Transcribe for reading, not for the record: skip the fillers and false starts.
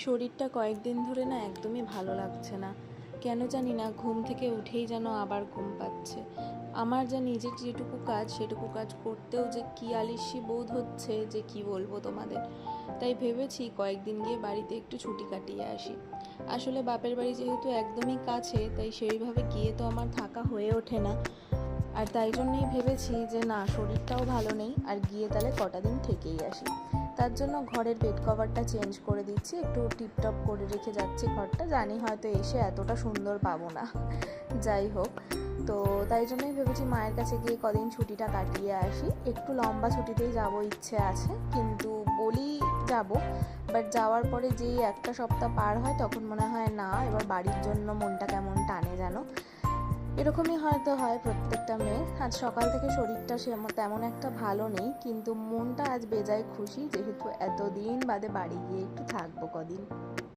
শরীরটা কয়েকদিন ধরে না একদমই ভালো লাগছে না। কেন জানি না, ঘুম থেকে উঠেই যেন আবার ঘুম পাচ্ছে। আমার যা নিজের যেটুকু কাজ সেটুকু কাজ করতেও যে কী আলস্যি বোধ হচ্ছে যে কি বলবো তোমাদের। তাই ভেবেছি কয়েকদিন গিয়ে বাড়িতে একটু ছুটি কাটিয়ে আসি। আসলে বাপের বাড়ি যেহেতু একদমই কাছে, তাই সেইভাবে গিয়ে তো আমার থাকা হয়ে ওঠে না। আর তাই জন্যই ভেবেছি যে না, শরীরটাও ভালো নেই, আর গিয়ে তাহলে কটা দিন থেকেই আসি। তার জন্য ঘরের বেড কভারটা চেঞ্জ করে দিচ্ছি, একটু টিপটপ করে রেখে যাচ্ছি ঘরটা। জানি হয়তো এসে এতটা সুন্দর পাবো না, যাই হোক। তো তাই জন্যই ভেবেছি মায়ের কাছে গিয়ে কদিন ছুটিটা কাটিয়ে আসি। একটু লম্বা ছুটিতেই যাবো ইচ্ছে আছে, কিন্তু বলি যাব, বাট যাওয়ার পরে যেই একটা সপ্তাহ পার হয় তখন মনে হয় না, এবার বাড়ির জন্য মনটা কেমন টানে যেন। এরকমই হয়তো হয় প্রত্যেকটা মেয়ের। আজ সকাল থেকে শরীরটা তেমন একটা ভালো নেই, কিন্তু মনটা আজ বেজায় খুশি, যেহেতু এতদিন বাদে বাড়ি গিয়ে একটু থাকবো কদিন।